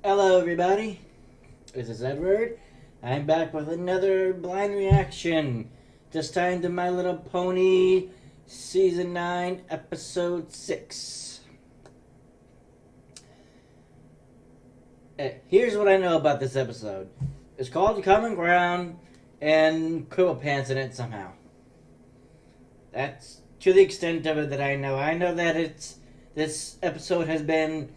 Hello everybody, this is Edward. I'm back with another blind reaction. This time to My Little Pony Season 9, Episode 6. Here's what I know about this episode. It's called Common Ground and Quibble Pants in it somehow. That's to the extent of it that I know. I know that this episode has been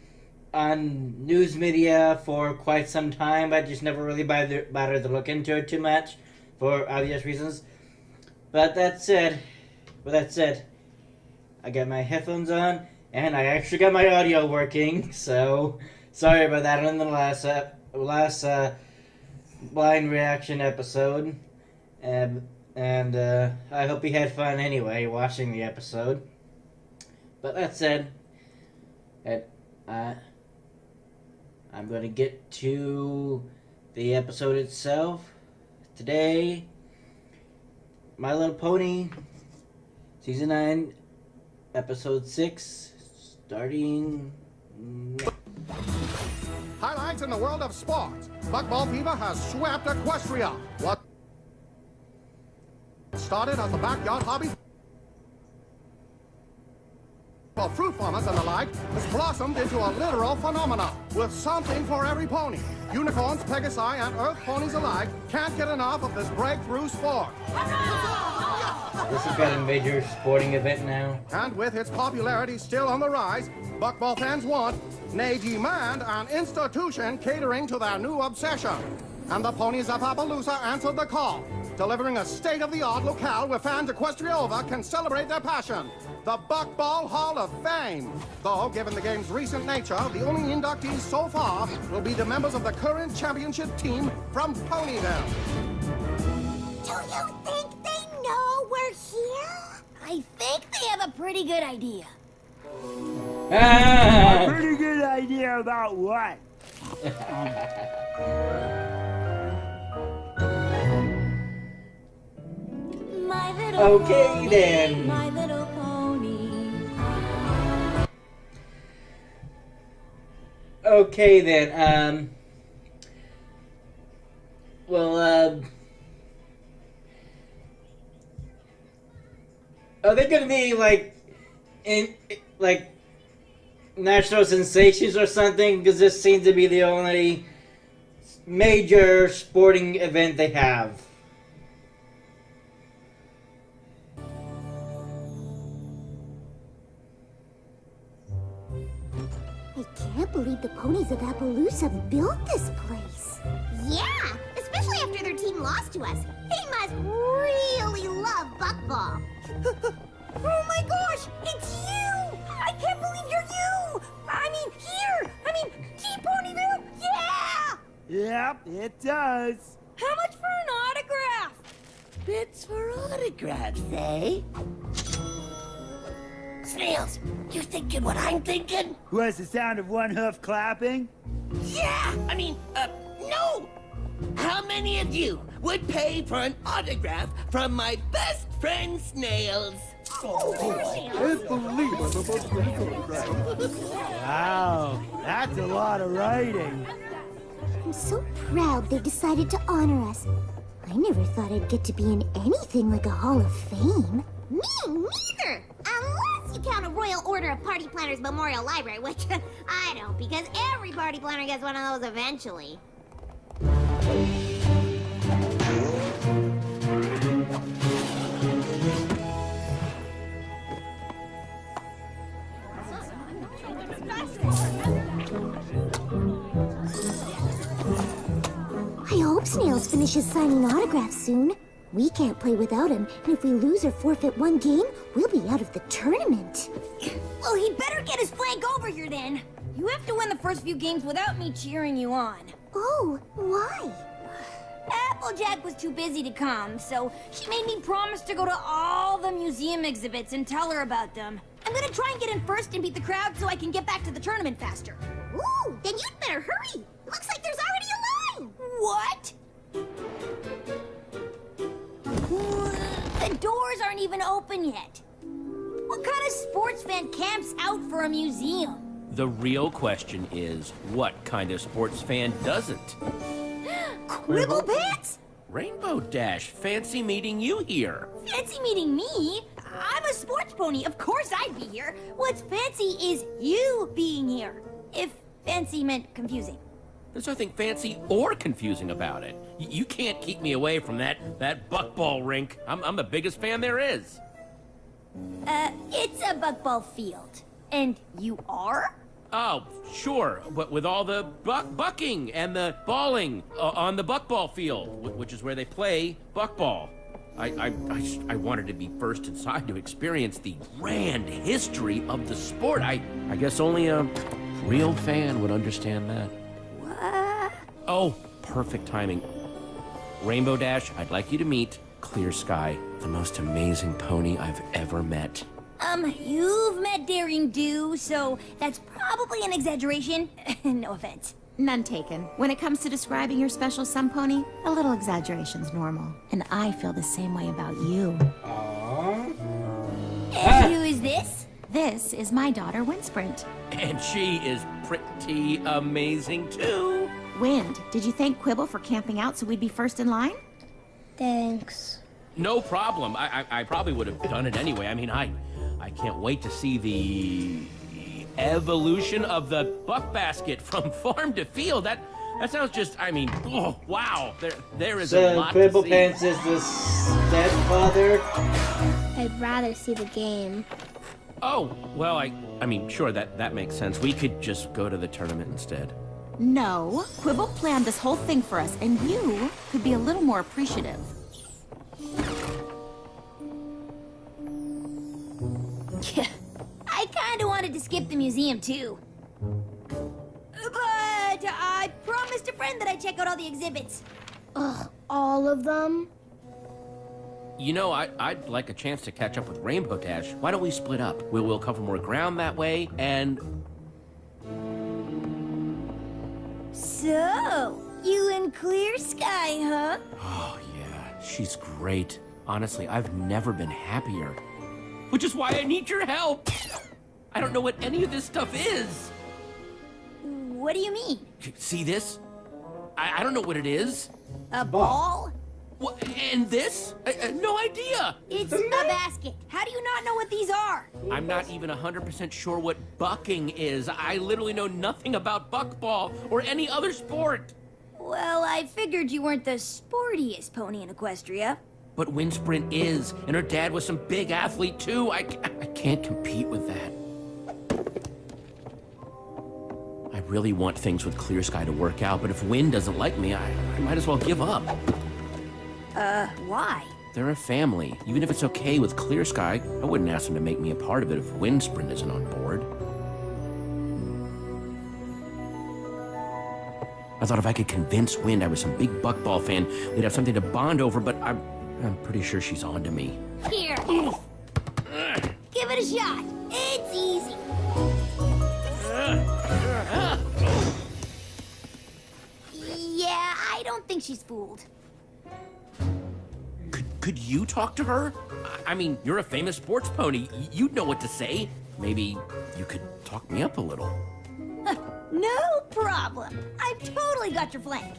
on news media for quite some time. I just never really bothered to look into it too much for obvious reasons. But that said, I got my headphones on and I actually got my audio working. So sorry about that on the last blind reaction episode. And I hope you had fun anyway watching the episode. But that said, I'm going to get to the episode itself. Today, My Little Pony, Season 9, Episode 6, starting now. Highlights in the world of sports. Buckball fever has swept Equestria. What started as a backyard hobby for fruit farmers and the like has blossomed into a literal phenomenon with something for every pony. Unicorns, Pegasi, and Earth ponies alike can't get enough of this breakthrough sport. This has got a major sporting event now. And with its popularity still on the rise, Buckball fans want, nay demand, an institution catering to their new obsession. And the ponies of Appaloosa answered the call, delivering a state-of-the-art locale where fans Equestria over can celebrate their passion. The Buckball Hall of Fame. Though, given the game's recent nature, the only inductees so far will be the members of the current championship team from Ponyville. Do you think they know we're here? I think they have a pretty good idea. A pretty good idea about what? My little Okay, pony, then. My little pony. Okay then, are they gonna be like national sensations or something? Because this seems to be the only major sporting event they have. I can't believe the ponies of Appaloosa built this place. Yeah, especially after their team lost to us. They must really love Buckball. Oh my gosh, it's you! I can't believe you're you! I mean, here! I mean, Team Ponyville? Yeah! Yep, it does. How much for an autograph? Bits for autographs, eh? Snails, you thinking what I'm thinking? Was the sound of one hoof clapping? Yeah! No! How many of you would pay for an autograph from my best friend Snails? Wow, that's a lot of writing. I'm so proud they decided to honor us. I never thought I'd get to be in anything like a Hall of Fame. Me neither! Unless you count a Royal Order of Party Planners Memorial Library, which I don't, because every party planner gets one of those eventually. I hope Snails finishes signing autographs soon. We can't play without him, and if we lose or forfeit one game, we'll be out of the tournament. Well, he'd better get his flag over here then. You have to win the first few games without me cheering you on. Oh, why? Applejack was too busy to come, so she made me promise to go to all the museum exhibits and tell her about them. I'm gonna try and get in first and beat the crowd so I can get back to the tournament faster. Ooh, then you'd better hurry. Looks like there's already a line. What? The doors aren't even open yet. What kind of sports fan camps out for a museum? The real question is, what kind of sports fan doesn't? Quibble Pants? Rainbow Dash, fancy meeting you here. Fancy meeting me? I'm a sports pony. Of course I'd be here. What's fancy is you being here. If fancy meant confusing. There's nothing fancy or confusing about it. You can't keep me away from that buckball rink. I'm the biggest fan there is. It's a buckball field. And you are? Oh, sure, but with all the bucking and the balling on the buckball field, which is where they play buckball. I wanted to be first inside to experience the grand history of the sport. I guess only a real fan would understand that. What? Oh, perfect timing. Rainbow Dash, I'd like you to meet Clear Sky, the most amazing pony I've ever met. You've met Daring Do, so that's probably an exaggeration. No offense. None taken. When it comes to describing your special somepony, a little exaggeration's normal. And I feel the same way about you. Aww. And who is this? This is my daughter, Windsprint. And she is pretty amazing, too. Wind, did you thank Quibble for camping out so we'd be first in line? Thanks. No problem. I probably would have done it anyway. I mean, I can't wait to see the evolution of the buck basket from farm to field. That sounds just, I mean, oh, wow. There is a lot to Quibble see. Pants is the stepfather. I'd rather see the game. Oh, well, I mean, sure, that makes sense. We could just go to the tournament instead. No, Quibble planned this whole thing for us, and you could be a little more appreciative. I kinda wanted to skip the museum, too. But I promised a friend that I'd check out all the exhibits. Ugh, all of them? You know, I'd like a chance to catch up with Rainbow Dash. Why don't we split up? We'll cover more ground that way, and... So, you and Clear Sky, huh? Oh, yeah, she's great. Honestly, I've never been happier. Which is why I need your help. I don't know what any of this stuff is. What do you mean? See this? I don't know what it is. A ball? What, and this? No idea. It's a basket. How do you not know what these are? I'm not even 100% sure what bucking is. I literally know nothing about buckball or any other sport. Well, I figured you weren't the sportiest pony in Equestria. But Windsprint is, and her dad was some big athlete too. I can't compete with that. I really want things with Clear Sky to work out, but if Wind doesn't like me, I might as well give up. Why? They're a family. Even if it's okay with Clear Sky, I wouldn't ask them to make me a part of it if Windsprint isn't on board. I thought if I could convince Wind I was some big buckball fan, we'd have something to bond over, but I'm pretty sure she's on to me. Here. Give it a shot. It's easy. Yeah, I don't think she's fooled. Could you talk to her? I mean, you're a famous sports pony. You'd know what to say. Maybe you could talk me up a little. No problem. I've totally got your flank.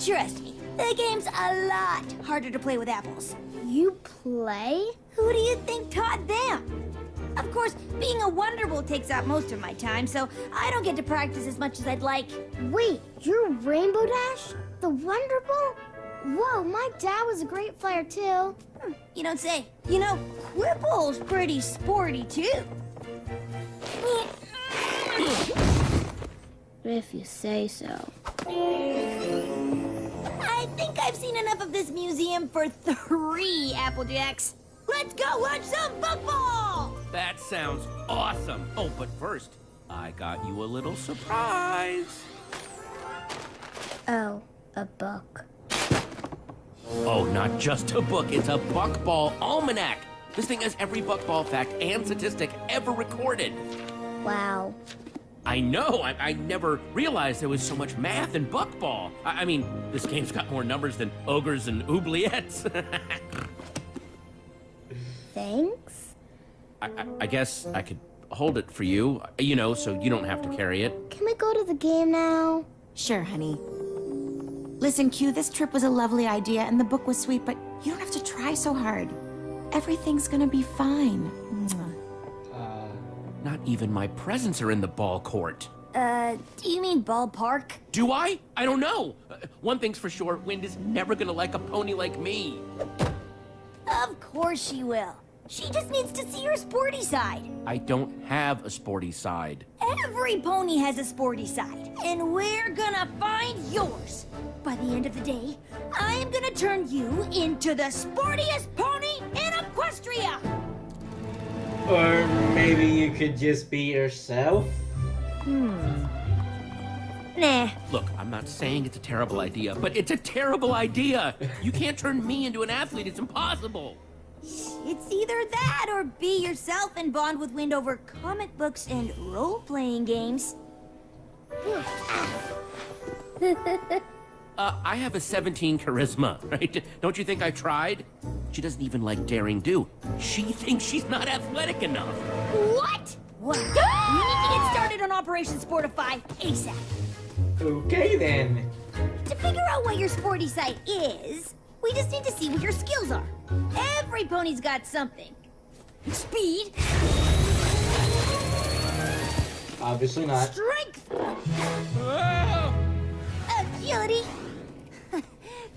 Trust me, the game's a lot harder to play with apples. You play? Who do you think taught them? Of course, being a Wonderbolt takes up most of my time, so I don't get to practice as much as I'd like. Wait, you're Rainbow Dash? The Wonderbolt? Whoa, my dad was a great flyer too. You don't say. You know, Quibble's pretty sporty too. If you say so. I think I've seen enough of this museum for 3 Applejacks. Let's go watch some football! That sounds awesome. Oh, but first, I got you a little surprise. Oh, a book. Oh, not just a book, it's a Buckball Almanac. This thing has every Buckball fact and statistic ever recorded. Wow. I know, I never realized there was so much math in Buckball. I mean, this game's got more numbers than ogres and oubliettes. Thanks. I guess I could hold it for you, you know, so you don't have to carry it. Can we go to the game now? Sure, honey. Listen, Q, this trip was a lovely idea and the book was sweet, but you don't have to try so hard. Everything's gonna be fine. Mwah. Not even my presents are in the ball court. Do you mean ballpark? Do I? I don't know. One thing's for sure, Wind is never gonna like a pony like me. Of course she will. She just needs to see her sporty side. I don't have a sporty side. Every pony has a sporty side, and we're gonna find yours. By the end of the day, I am gonna turn you into the sportiest pony in Equestria. Or maybe you could just be yourself? Nah. Look, I'm not saying it's a terrible idea, but it's a terrible idea. You can't turn me into an athlete. It's impossible. It's either that or be yourself and bond with Wind over comic books and role-playing games. I have a 17 charisma, right? Don't you think I tried? She doesn't even like daring do. She thinks she's not athletic enough. What? Well, we need to get started on Operation Sportify ASAP. Okay then. To figure out what your sporty side is, we just need to see what your skills are. Every pony's got something. Speed. Obviously not. Strength. Oh! Agility. Of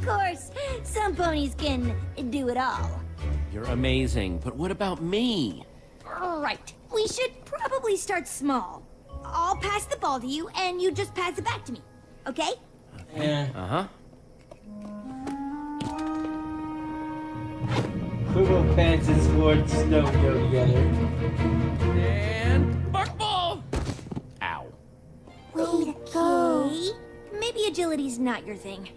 course, some ponies can do it all. You're amazing, but what about me? Right. We should probably start small. I'll pass the ball to you, and you just pass it back to me. Okay? Yeah. Uh-huh. Quibble pants and sports don't go together. And buckball! Ow. Way to go. Maybe agility's not your thing.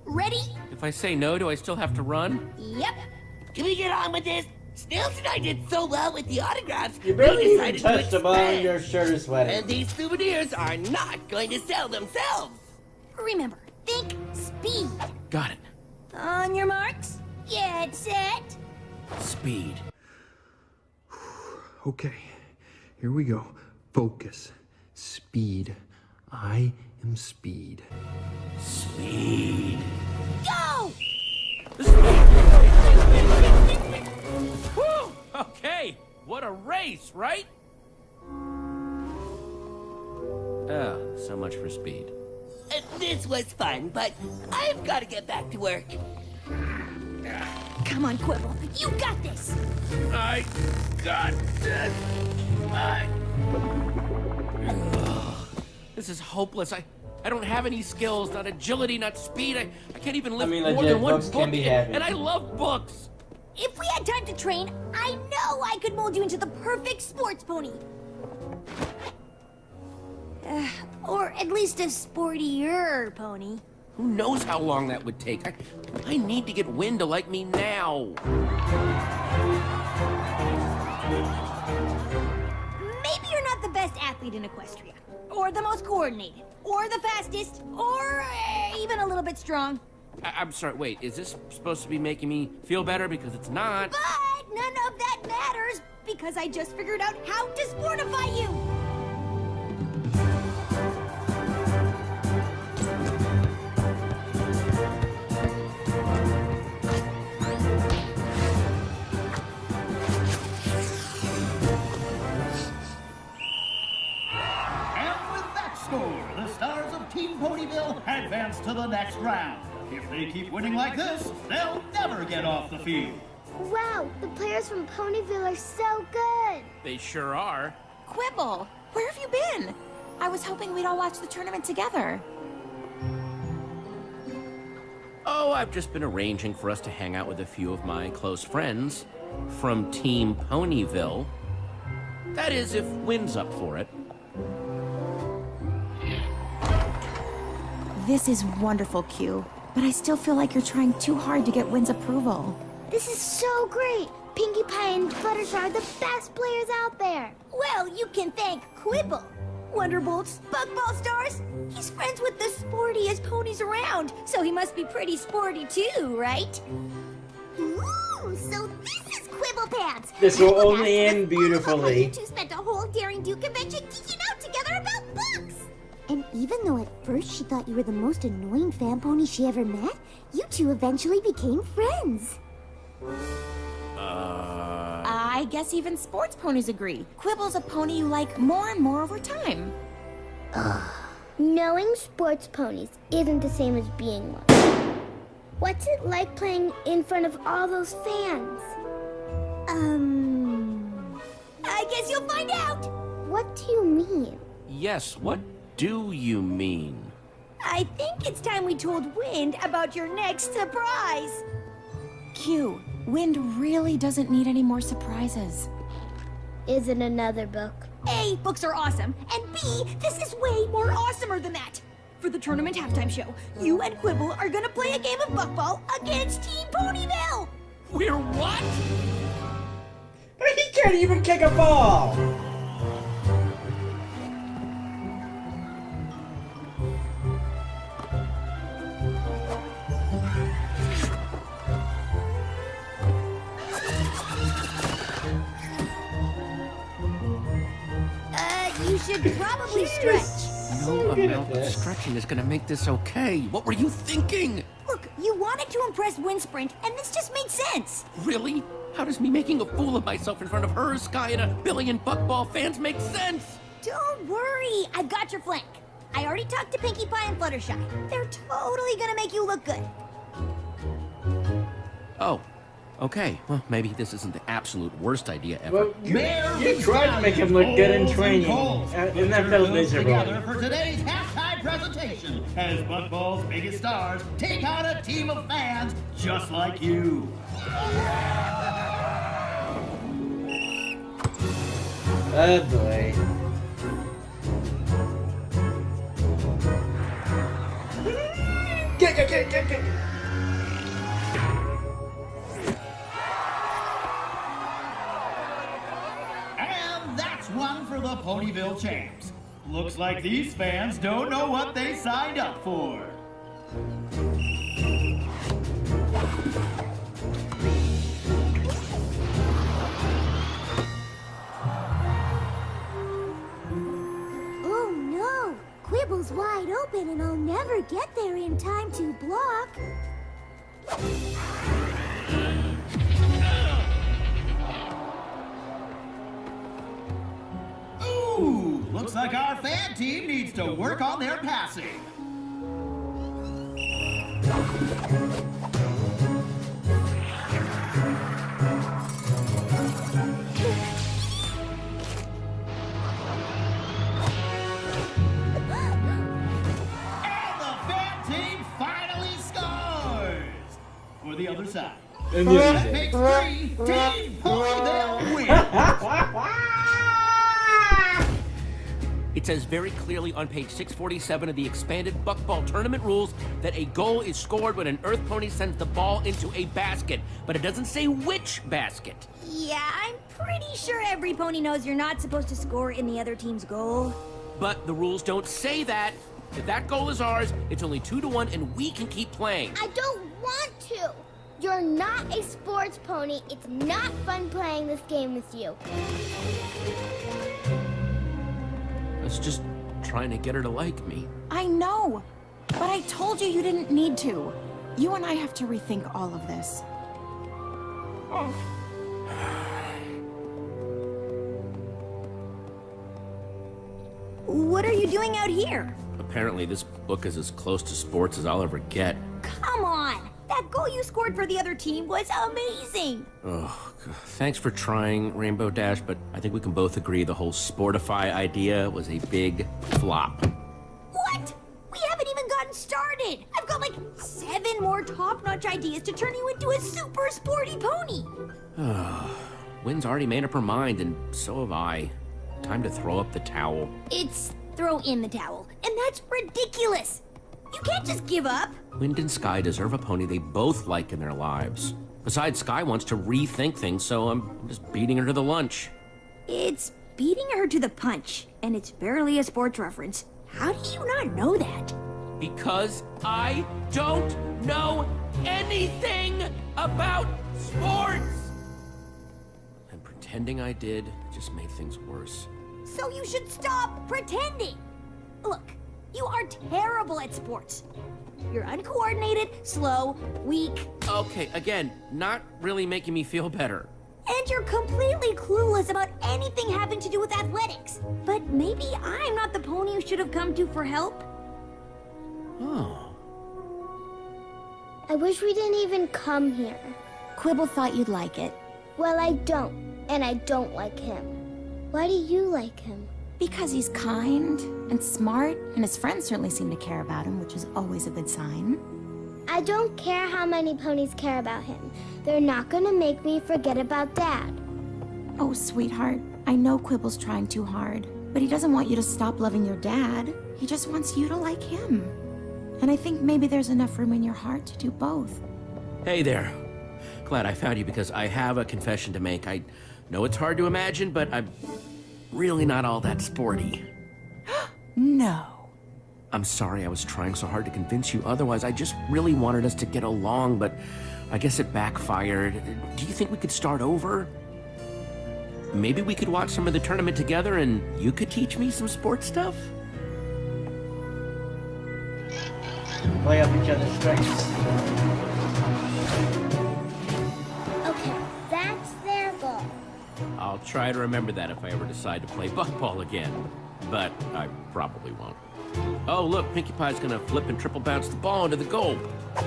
Ready? If I say no, do I still have to run? Yep. Can we get on with this? Snails and I did so well with the autographs. You barely we even decided touched to the bottom of expand. your shirt or sweater. And these souvenirs are not going to sell themselves. Remember, think speed. Got it. On your marks, get set. Speed. Okay, here we go. Focus. Speed. I am speed. Speed. Go! Whew! Okay, what a race, right? Oh, so much for speed. This was fun, but I've got to get back to work. Come on, Quibble. You got this. I got this. This is hopeless. I don't have any skills, not agility, not speed. I can't even lift more legit, than one books book. can be heavy. And I love books. If we had time to train, I know I could mold you into the perfect sports pony. Or at least a sportier pony. Who knows how long that would take? I need to get Wind to like me now. Maybe you're not the best athlete in Equestria, or the most coordinated, or the fastest, or even a little bit strong. I'm sorry, wait, is this supposed to be making me feel better? Because it's not. But none of that matters, because I just figured out how to sportify you. And with that score, the stars of Team Ponyville advance to the next round. If they keep winning like this, they'll never get off the field. Wow, the players from Ponyville are so good. They sure are. Quibble, where have you been? I was hoping we'd all watch the tournament together. Oh, I've just been arranging for us to hang out with a few of my close friends from Team Ponyville. That is, if Wind's up for it. This is wonderful, Q, but I still feel like you're trying too hard to get Wind's approval. This is so great. Pinkie Pie and Fluttershy are the best players out there. Well, you can thank Quibble. Wonderbolt's Bugball Stars. He's friends with the sportiest ponies around, so he must be pretty sporty too, right? Ooh, so this is Quibble pants. This will only Look, end You beautifully. two spent a whole Daring Do convention geeking out together about books. And even though at first she thought you were the most annoying fan pony she ever met, you two eventually became friends. I guess even sports ponies agree. Quibble's a pony you like more and more over time. Knowing sports ponies isn't the same as being one. What's it like playing in front of all those fans? I guess you'll find out. What do you mean? Yes, what do you mean? I think it's time we told Wind about your next surprise. Q, Wind really doesn't need any more surprises. Is it another book? A, books are awesome, and B, this is way more awesomer than that. For the tournament halftime show, you and Quibble are gonna play a game of buckball against Team Ponyville. We're what? He can't even kick a ball! You should probably stretch. No amount of stretching is gonna make this okay. What were you thinking? Look, you wanted to impress Wind Sprint, and this just made sense. Really? How does me making a fool of myself in front of her, Sky, and a billion buckball fans make sense? Don't worry, I've got your flank. I already talked to Pinkie Pie and Fluttershy. They're totally gonna make you look good. Oh, okay. Well, maybe this isn't the absolute worst idea ever. Well, you tried to make him look good in training, and that felt Together miserable. for today's halftime presentation as Buckball's biggest stars take on a team of fans just like you. Oh boy. Get. And that's one for the Ponyville champs. Looks like these fans don't know what they signed up for. Oh no! Quibble's wide open and I'll never get there in time to block. Ooh, looks like our fan team needs to work on their passing. And the fan team finally scores! For the other side. And this That is makes it. 3, Team Ponyville win! It says very clearly on page 647 of the expanded Buckball tournament rules that a goal is scored when an Earth Pony sends the ball into a basket, but it doesn't say which basket. Yeah, I'm pretty sure every pony knows you're not supposed to score in the other team's goal. But the rules don't say that. If that goal is ours, it's only 2-1 and we can keep playing. I don't want to. You're not a sports pony. It's not fun playing this game with you. I was just trying to get her to like me. I know, but I told you didn't need to. You and I have to rethink all of this. What are you doing out here? Apparently this book is as close to sports as I'll ever get. Come on! That goal you scored for the other team was amazing! Oh, thanks for trying, Rainbow Dash, but I think we can both agree the whole Sportify idea was a big flop. What? We haven't even gotten started! I've got like 7 more top-notch ideas to turn you into a super sporty pony! Wynn's already made up her mind, and so have I. Time to throw up the towel. It's throw in the towel, and that's ridiculous! You can't just give up! Wind and Sky deserve a pony they both like in their lives. Besides, Sky wants to rethink things, so I'm just beating her to the lunch. It's beating her to the punch, and it's barely a sports reference. How do you not know that? Because I don't know anything about sports! pretending I did just made things worse. So you should stop pretending. Look, you are terrible at sports. You're uncoordinated, slow, weak, Okay, again, not really making me feel better. and you're completely clueless about anything having to do with athletics. But maybe I'm not the pony you should have come to for help. Oh. I wish we didn't even come here. Quibble thought you'd like it. Well, I don't, and I don't like him. Why do you like him? Because he's kind and smart, and his friends certainly seem to care about him, which is always a good sign. I don't care how many ponies care about him. They're not gonna make me forget about Dad. Oh, sweetheart, I know Quibble's trying too hard, but he doesn't want you to stop loving your dad. He just wants you to like him. And I think maybe there's enough room in your heart to do both. Hey there. Glad I found you because I have a confession to make. I know it's hard to imagine, but I'm really not all that sporty. No. I'm sorry I was trying so hard to convince you otherwise. I just really wanted us to get along, but I guess it backfired. Do you think we could start over? Maybe we could watch some of the tournament together and you could teach me some sports stuff? Play up each other's strengths. Okay, that's their goal. I'll try to remember that if I ever decide to play buckball again. But I probably won't. Oh, look, Pinkie Pie's gonna flip and triple bounce the ball into the goal. How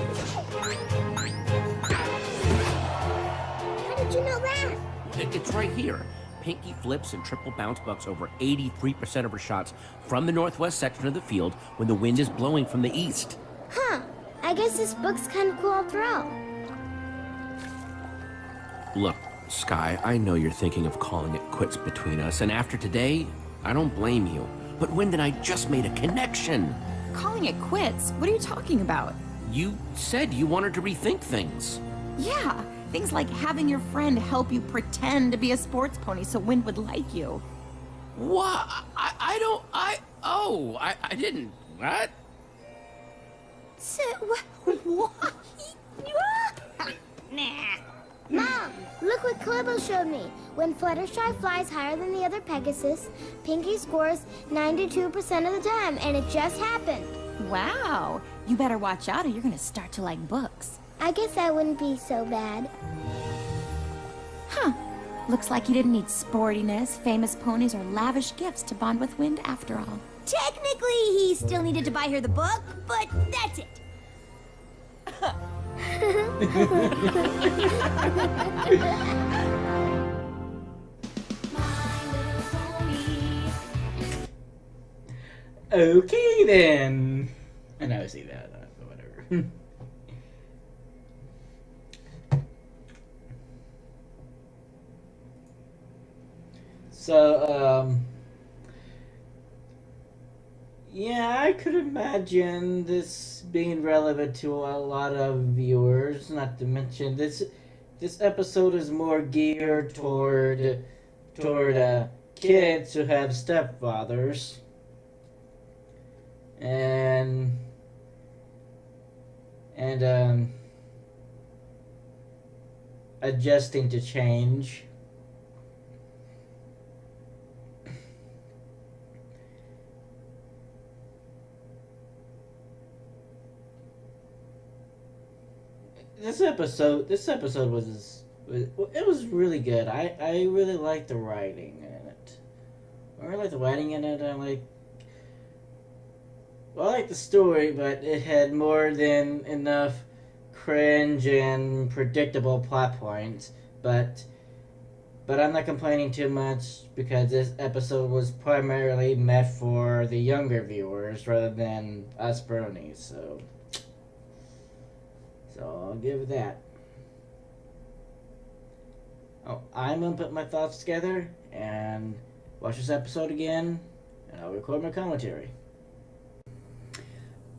did you know that? It's right here. Pinkie flips and triple bounce bucks over 83% of her shots from the northwest section of the field when the wind is blowing from the east. Huh. I guess this book's kind of cool after all. Look, Sky, I know you're thinking of calling it quits between us, and after today, I don't blame you. But Wind and I just made a connection. Calling it quits? What are you talking about? You said you wanted to rethink things. Yeah, things like having your friend help you pretend to be a sports pony so Wind would like you. What? I didn't. What? So, what? Nah. Mom, look what Quibble showed me. When Fluttershy flies higher than the other Pegasus, Pinkie scores 92% of the time, and it just happened. Wow, you better watch out or you're gonna start to like books. I guess that wouldn't be so bad. Huh, looks like you didn't need sportiness, famous ponies, or lavish gifts to bond with Wind after all. Technically, he still needed to buy her the book, but that's it. Okay then. And I would see that, but whatever. So, yeah, I could imagine this being relevant to a lot of viewers. Not to mention this episode is more geared toward kids who have stepfathers, and adjusting to change. This episode was really good. I really liked the writing in it. I really liked the writing in it. I like the story, but it had more than enough cringe and predictable plot points. But I'm not complaining too much because this episode was primarily meant for the younger viewers rather than us bronies. So I'll give it that. Oh, I'm gonna put my thoughts together and watch this episode again, and I'll record my commentary.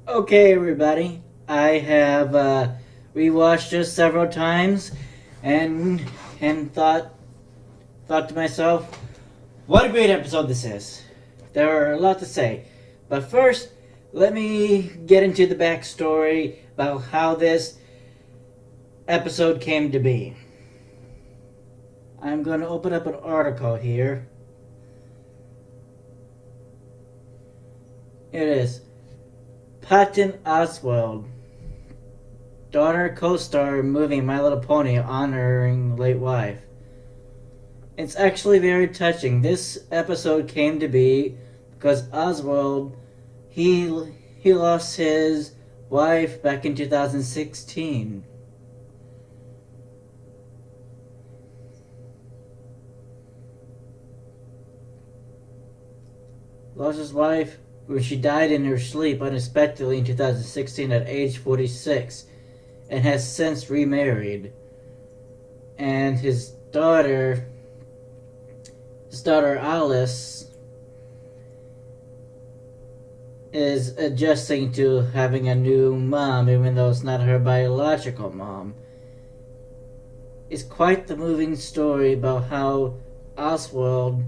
Okay, everybody, I have rewatched this several times, and thought to myself, what a great episode this is. There are a lot to say, but first, let me get into the backstory about how this episode came to be. I'm going to open up an article here. It is Patton Oswalt, daughter co-star movie My Little Pony honoring late wife. It's actually very touching. This episode came to be because Oswald, he lost his wife back in 2016. Lost his wife when she died in her sleep unexpectedly in 2016 at age 46, and has since remarried. And his daughter Alice is adjusting to having a new mom, even though it's not her biological mom. It's quite the moving story about how Oswald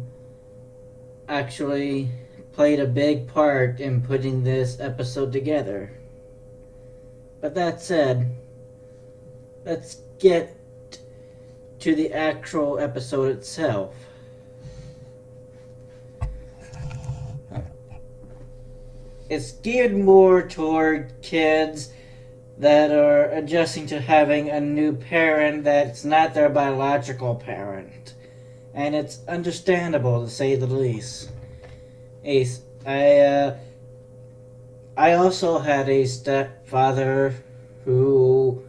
actually played a big part in putting this episode together. But that said, let's get to the actual episode itself. It's geared more toward kids that are adjusting to having a new parent that's not their biological parent. And it's understandable, to say the least. Ace, I also had a stepfather who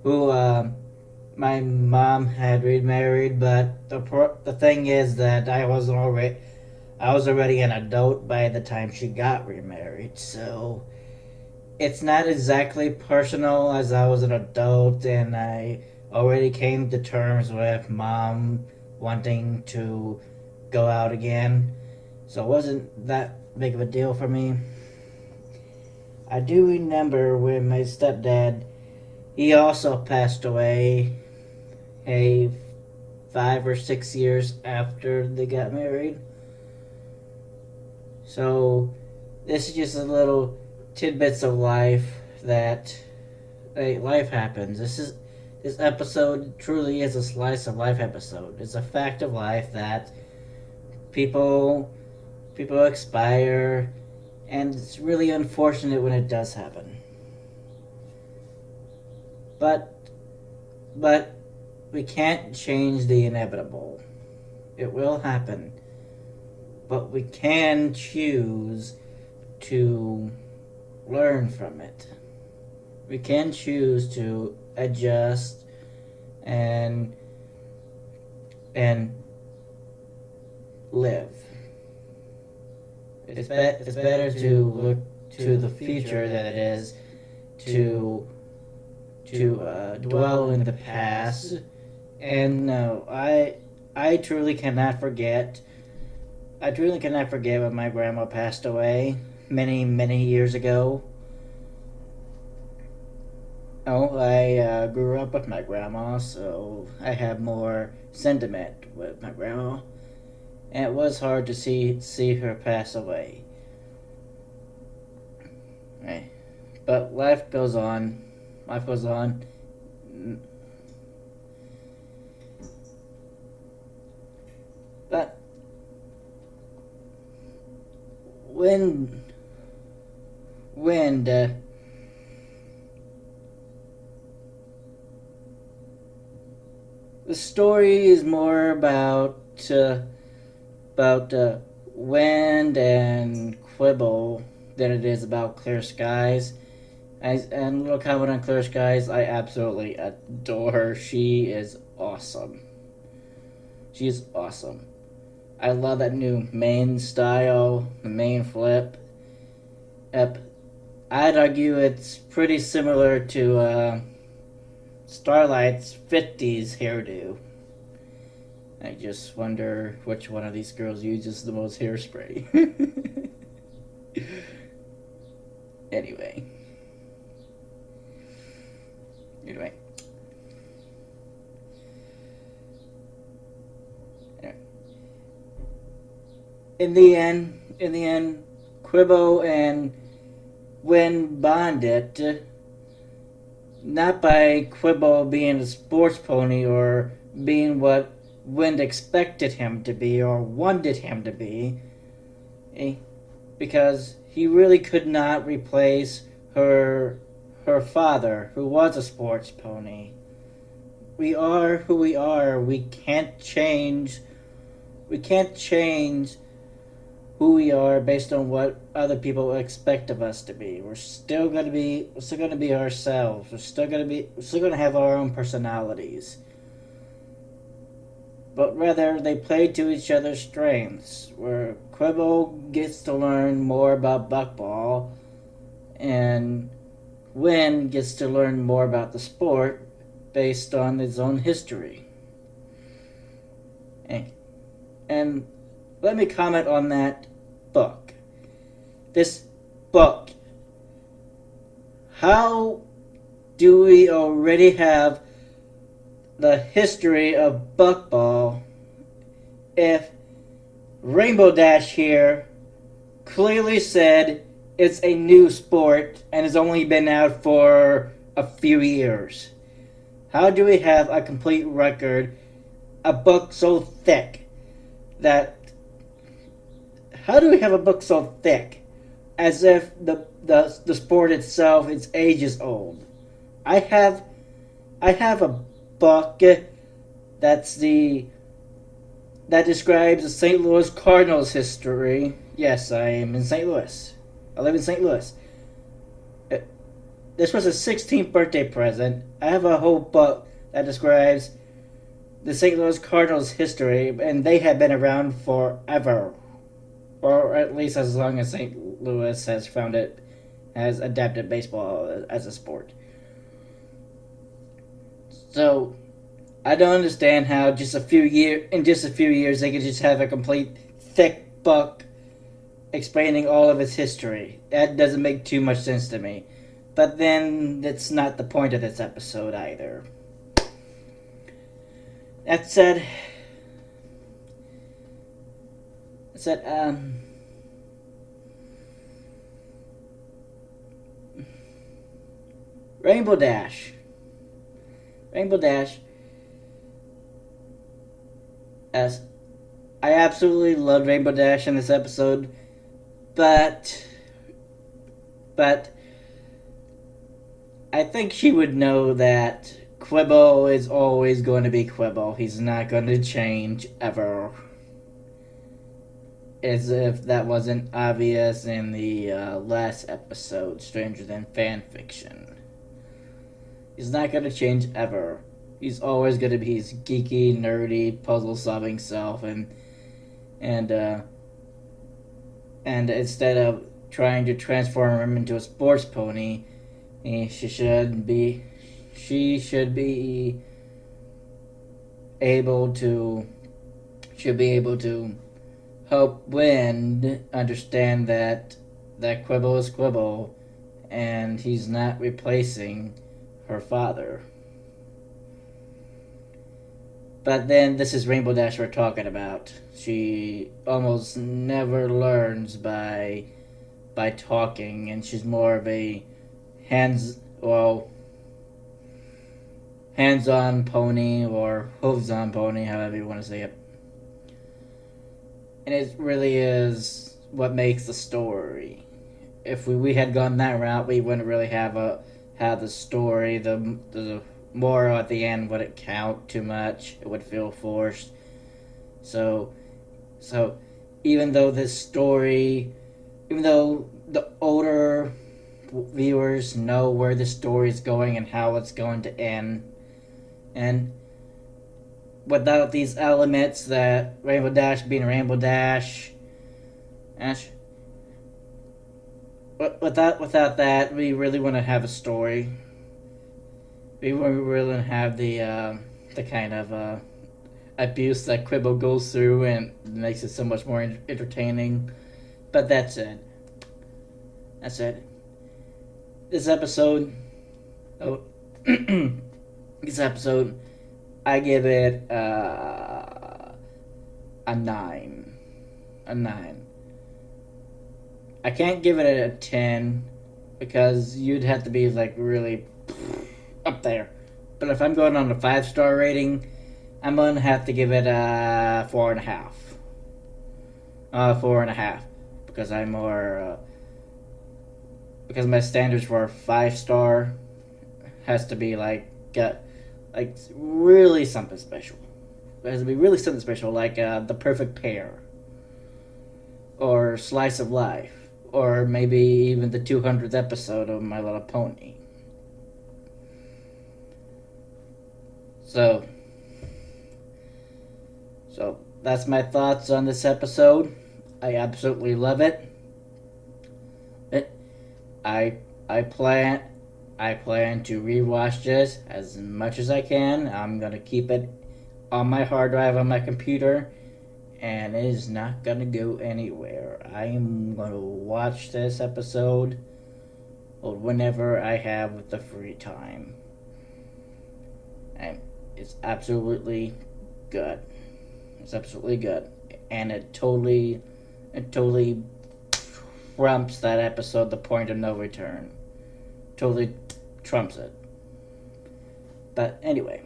my mom had remarried, but the thing is that I was already an adult by the time she got remarried, so it's not exactly personal, as I was an adult and I already came to terms with mom wanting to go out again, so it wasn't that big of a deal for me. I do remember when my stepdad, he also passed away 5 or 6 years after they got married. So this is just a little tidbits of life that life happens. This episode truly is a slice of life episode. It's a fact of life that people expire, and it's really unfortunate when it does happen. But we can't change the inevitable. It will happen. But we can choose to learn from it. We can choose to adjust and live. It's better to look to the future than it is to dwell in the past. And no, I truly cannot forget. I truly cannot forget when my grandma passed away many years ago. I grew up with my grandma, so I have more sentiment with my grandma. And it was hard to see her pass away. Right. But life goes on. Life goes on. But when the story is more about Wind and Quibble than it is about Clear Skies. And a little comment on Clear Skies, I absolutely adore her. She is awesome. She is awesome. I love that new main style, the main flip. I'd argue it's pretty similar to Starlight's 50s hairdo. I just wonder which one of these girls uses the most hairspray. Anyway. In the end, Quibble and Win bonded, not by Quibble being a sports pony or being what Wind expected him to be or wanted him to be, because he really could not replace her father, who was a sports pony. We are who we are. We can't change who we are based on what other people expect of us to be. We're still gonna be ourselves. We're still gonna have our own personalities. But rather, they play to each other's strengths, where Quibble gets to learn more about Buckball, and Win gets to learn more about the sport based on his own history. And let me comment on that book. This book. How do we already have the history of Buckball if Rainbow Dash here clearly said it's a new sport and has only been out for a few years? How do we have a complete record, a book so thick that... How do we have a book so thick as if the sport itself, its age is old? I have a book that describes the St. Louis Cardinals history. Yes, I am in St. Louis. I live in St. Louis. This was a 16th birthday present. I have a whole book that describes the St. Louis Cardinals history, and they have been around forever. Or at least as long as St. Louis has adapted baseball as a sport. So, I don't understand how in just a few years they could just have a complete thick book explaining all of its history. That doesn't make too much sense to me. But then, that's not the point of this episode either. That said, Rainbow Dash, as I absolutely loved Rainbow Dash in this episode, but I think she would know that Quibble is always going to be Quibble. He's not going to change ever. As if that wasn't obvious in the last episode, Stranger Than Fan Fiction. He's not going to change ever. He's always going to be his geeky, nerdy, puzzle-solving self, and instead of trying to transform him into a sports pony, she should be able to help Wind understand that Quibble is Quibble, and he's not replacing her father. But then this is Rainbow Dash we're talking about. She almost never learns by talking, and she's more of a hands-on pony, or hooves-on pony, however you want to say it. And it really is what makes the story. If we had gone that route, we wouldn't really have the story. The moral at the end wouldn't count too much. It would feel forced. So even though the older viewers know where the story is going and how it's going to end, and without these elements, that Rainbow Dash being Rainbow Dash, without that, we really want to have a story. We really want to have the kind of abuse that Quibble goes through, and makes it so much more entertaining. But that's it. This episode, I give it a 9. A 9. I can't give it a 10 because you'd have to be like really up there. But if I'm going on a 5-star rating, I'm gonna have to give it a 4.5. 4.5, because I'm more because my standards for a 5-star has to be like really something special. It has to be really something special, like The Perfect Pair, or Slice of Life, or maybe even the 200th episode of My Little Pony. So that's my thoughts on this episode. I absolutely love it. I plan to rewatch this as much as I can. I'm gonna keep it on my hard drive on my computer, and it is not gonna go anywhere. I am gonna watch this episode whenever I have the free time. And it's absolutely good. It's absolutely good. And it totally trumps that episode, The Point of No Return. Totally trumps it. But anyway,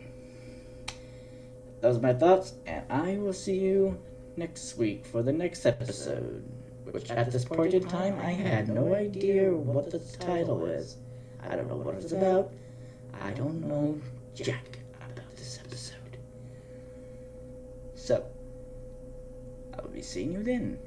those are my thoughts, and I will see you next week for the next episode. Which at this point in time, I had no idea what the title is. I don't know what it's about. I don't know jack about this episode. So, I will be seeing you then.